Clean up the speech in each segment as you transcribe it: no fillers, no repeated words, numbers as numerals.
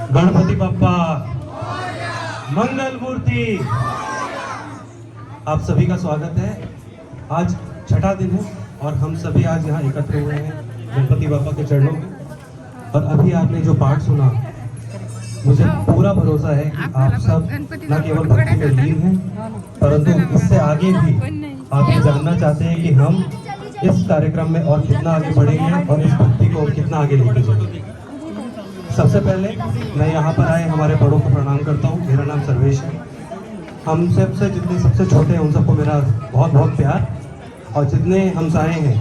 गणपति बप्पा मंगल मूर्ति। आप सभी का स्वागत है। आज छठा दिन है और हम सभी आज यहाँ एकत्र हुए हैं गणपति बप्पा के चरणों में। और अभी आपने जो पाठ सुना, मुझे पूरा भरोसा है कि आप सब न केवल भक्ति में लीन हैं, परंतु इससे आगे भी आप ये जानना चाहते हैं कि हम इस कार्यक्रम में और कितना आगे बढ़ेंगे और इस भक्ति को कितना आगे लेके जाएंगे। सबसे पहले मैं यहाँ पर आए हमारे बड़ों को प्रणाम करता हूँ। मेरा नाम सर्वेश है। हम सबसे जितने सबसे छोटे हैं उन सबको मेरा बहुत बहुत प्यार, और जितने हमसाए हैं,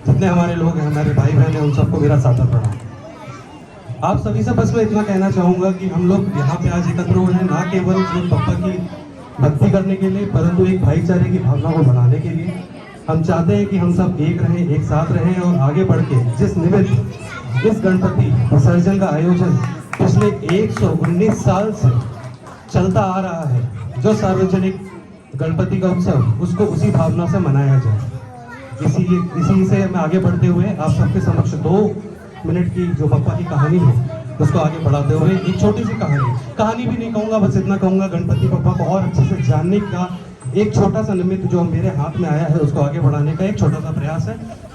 जितने हमारे लोग हैं, हमारे भाई बहन हैं, उन सबको मेरा सादर प्रणाम। आप सभी से बस मैं इतना कहना चाहूँगा कि हम लोग यहाँ पे आज एकत्र हुए हैं ना केवल बप्पा की भक्ति करने के लिए, परंतु एक भाईचारे की भावना को बढ़ाने के लिए। हम चाहते हैं कि हम सब एक रहें, एक साथ रहें और आगे बढ़ के जिस निमित्त इस गणपति विसर्जन का आयोजन पिछले 119 साल से चलता आ रहा है, जो सार्वजनिक गणपति का उत्सव, उसको उसी भावना से मनाया जाए। इसी से मैं आगे बढ़ते हुए आप सबके समक्ष 2 मिनट की जो बप्पा की कहानी है उसको आगे बढ़ाते हुए एक छोटी सी कहानी भी नहीं कहूँगा, बस इतना कहूँगा गणपति बप्पा को और अच्छे से जानने का एक छोटा सा निमित्त जो मेरे हाथ में आया है उसको आगे बढ़ाने का एक छोटा सा प्रयास है।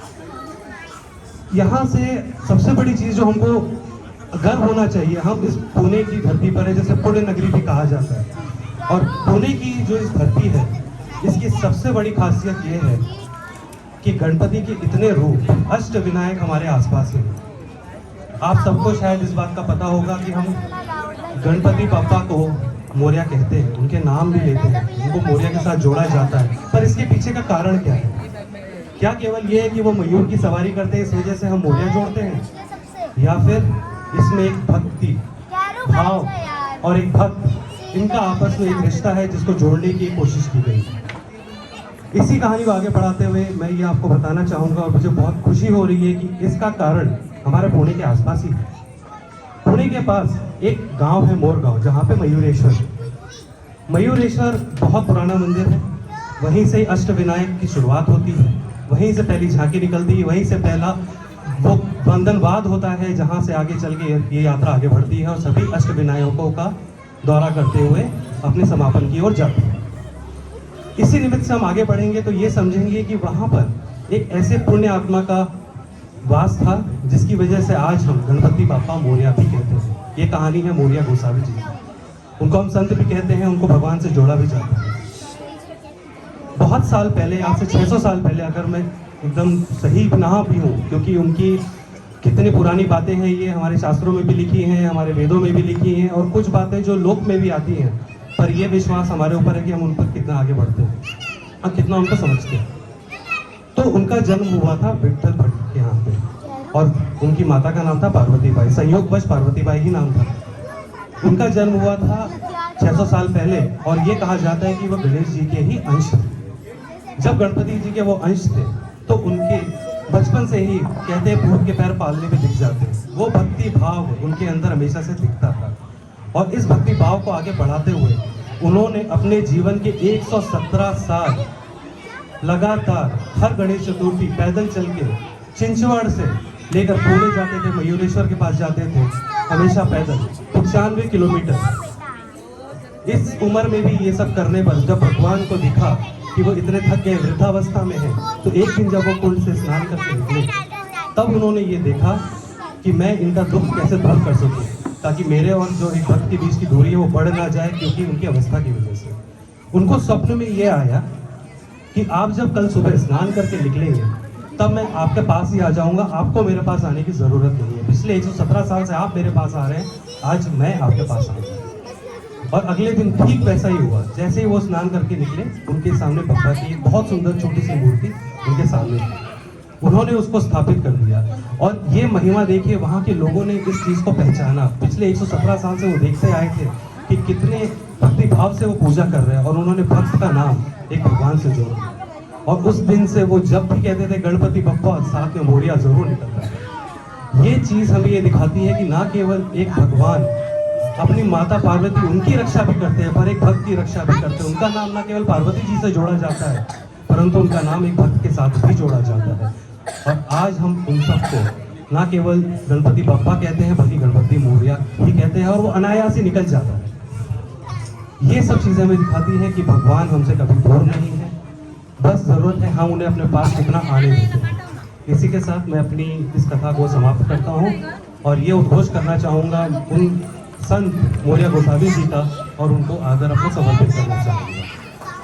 यहाँ से सबसे बड़ी चीज जो हमको गर्व होना चाहिए, हम इस पुणे की धरती पर है, जैसे पुण्य नगरी भी कहा जाता है। और पुणे की जो इस धरती है, इसकी सबसे बड़ी खासियत ये है कि गणपति के इतने रूप, अष्ट विनायक हमारे आसपास हैं। आप सबको शायद इस बात का पता होगा कि हम गणपति बप्पा को मोरिया कहते हैं, उनके नाम भी लेते हैं, उनको मोरिया के साथ जोड़ा जाता है। पर इसके पीछे का कारण क्या है? क्या केवल ये है कि वो मयूर की सवारी करते हैं इस वजह से हम मोरिया जोड़ते हैं, या फिर इसमें एक भक्ति भाव और एक भक्त, इनका आपस में एक रिश्ता है जिसको जोड़ने की कोशिश की गई। इसी कहानी को आगे बढ़ाते हुए मैं ये आपको बताना चाहूँगा, और मुझे बहुत खुशी हो रही है कि इसका कारण हमारे पुणे के आसपास ही है। पुणे के पास एक गांव है मोरगांव, जहाँ पे मयूरेश्वर बहुत पुराना मंदिर है। वहीं से अष्ट विनायक की शुरुआत होती है, वहीं से पहली झांकी निकलती है, वहीं से पहला वो वंदनवाद होता है, जहाँ से आगे चल के ये यात्रा आगे बढ़ती है और सभी अष्ट विनायकों का दौरा करते हुए अपने समापन की ओर जाते हैं। इसी निमित्त से हम आगे बढ़ेंगे तो ये समझेंगे कि वहाँ पर एक ऐसे पुण्य आत्मा का वास था जिसकी वजह से आज हम गणपति बप्पा मोरिया भी कहते हैं। ये कहानी है मोरिया गोसावी जी की। उनको हम संत भी कहते हैं, उनको भगवान से जोड़ा भी जाता है। बहुत साल पहले, आज से 600 साल पहले, अगर मैं एकदम सही ना भी हूँ, क्योंकि उनकी कितनी पुरानी बातें हैं, ये हमारे शास्त्रों में भी लिखी हैं, हमारे वेदों में भी लिखी हैं, और कुछ बातें जो लोक में भी आती हैं, पर ये विश्वास हमारे ऊपर है कि हम उन पर कितना आगे बढ़ते हैं और कितना उनको समझते हैं। तो उनका जन्म हुआ था विठल भट्ट के यहाँ पे, और उनकी माता का नाम था पार्वती बाई, संयोगवश पार्वती बाई ही नाम था। उनका जन्म हुआ था 600 साल पहले, और ये कहा जाता है कि वो गणेश जी के ही अंश थे। जब गणपति जी के वो अंश थे तो उनके बचपन से ही कहते हैं भूत के पैर पालने में दिख जाते हैं। वो भक्ति भाव उनके अंदर हमेशा से दिखता था, और इस भक्ति भाव को आगे बढ़ाते हुए उन्होंने अपने जीवन के 117 साल लगातार हर गणेश चतुर्थी पैदल चल के चिंचवाड़ से लेकर पुणे जाते थे, मयूरेश्वर के पास जाते थे, हमेशा पैदल 95 किलोमीटर। इस उम्र में भी ये सब करने पर जब भगवान को दिखा कि वो इतने थक गए, वृद्धावस्था में है, तो एक दिन जब वो कुंड से स्नान करके निकले, तब उन्होंने ये देखा कि मैं इनका दुख कैसे दूर कर सकूं, ताकि मेरे और जो एक भक्त के बीच की दूरी है वो बढ़ ना जाए, क्योंकि उनकी अवस्था की वजह से। उनको स्वप्न में ये आया कि आप जब कल सुबह स्नान करके निकलेंगे तब मैं आपके पास ही आ जाऊंगा, आपको मेरे पास आने की जरूरत नहीं है। पिछले 117 साल से आप मेरे पास आ रहे हैं, आज मैं आपके पास आऊंगा। और अगले दिन ठीक वैसा ही हुआ। जैसे ही वो स्नान करके निकले, उनके सामने बप्पा की एक बहुत सुंदर छोटी सी मूर्ति उनके सामने थी। उन्होंने उसको स्थापित कर दिया, और ये महिमा देखिए, वहाँ के लोगों ने इस चीज को पहचाना। पिछले 117 साल से वो देखते आए थे कि कितने भक्ति भाव से वो पूजा कर रहे हैं, और उन्होंने भक्त का नाम एक भगवान से जोड़ा। और उस दिन से वो जब भी कहते थे गणपति बप्पा, साथ में मोरिया जरूर निकलता है। ये चीज हमें ये दिखाती है कि ना केवल एक भगवान अपनी माता पार्वती, उनकी रक्षा भी करते हैं, पर एक भक्त की रक्षा भी करते हैं। उनका नाम ना केवल पार्वती जी से जोड़ा जाता है, परंतु उनका नाम एक भक्त के साथ भी जोड़ा जाता है। और आज हम उन सबको ना केवल गणपति बप्पा कहते हैं बल्कि गणपति मोरया ही कहते हैं, और वो अनायास ही निकल जाता है। ये सब चीज़ें हमें दिखाती हैं कि भगवान हमसे कभी दूर नहीं है, बस ज़रूरत है हम उन्हें अपने पास कितना आने देते हैं। इसी के साथ मैं अपनी इस कथा को समाप्त करता हूँ और ये उद्घोष करना चाहूँगा उन संत मोरया गोसावी जी का, और उनको आदर अपने समर्पित करना चाहूँगा।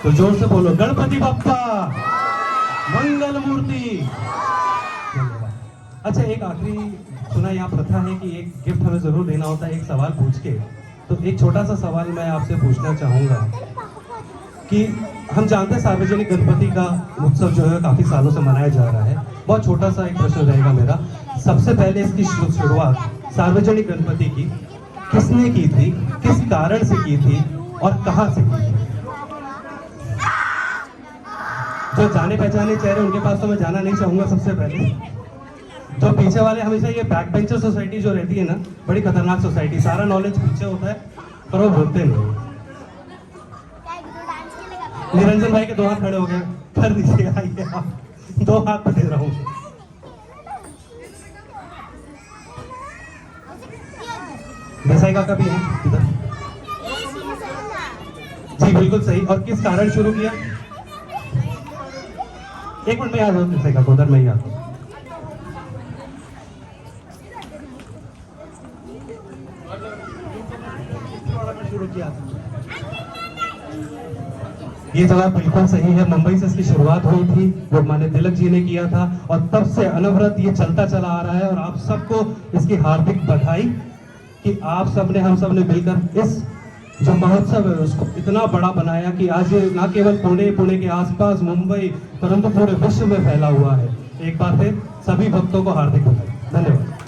तो जोर से बोलो गणपति बप्पा मंगल मूर्ति। अच्छा, एक आखिरी सुना यहाँ प्रथा है कि एक गिफ्ट हमें जरूर देना होता है एक सवाल पूछ के। तो एक छोटा सा सवाल मैं आपसे पूछना चाहूँगा कि हम जानते हैं सार्वजनिक गणपति का उत्सव जो है काफ़ी सालों से मनाया जा रहा है। बहुत छोटा सा एक प्रश्न रहेगा मेरा, सबसे पहले इसकी शुरुआत सार्वजनिक गणपति की किसने की थी, किस कारण से की थी और कहाँ से की थी? जो जाने पहचाने चेहरे उनके पास तो मैं जाना नहीं चाहूँगा। सबसे पहले जो पीछे वाले, हमेशा ये बैक बेंचर सोसाइटी जो रहती है ना, बड़ी खतरनाक सोसाइटी, सारा नॉलेज पीछे होता है पर वो बोलते नहीं। निरंजन भाई के 2 हाथ खड़े हो गए, कर दीजिए, आइए आप, 2 हाथ पे दे रहा हूँ। देसाई का भी है इधर जी, बिल्कुल सही। और किस कारण शुरू किया? एक मिनट में याद हो, देसाई का उधर में याद हो। शुरू किया था। ये जवाब बिल्कुल सही है। मुंबई से इसकी शुरुआत हुई थी, लोकमान्य तिलक जी ने किया था, और तब से अनवरत ये चलता चला आ रहा है। और आप सबको इसकी हार्दिक बधाई कि आप सब ने, हम सब ने मिलकर इस जो महोत्सव है उसको इतना बड़ा बनाया कि आज ना केवल पुणे के आसपास, मुंबई, परंतु पूरे विश्व में फैला हुआ है। एक बार फिर सभी भक्तों को हार्दिक बधाई। धन्यवाद।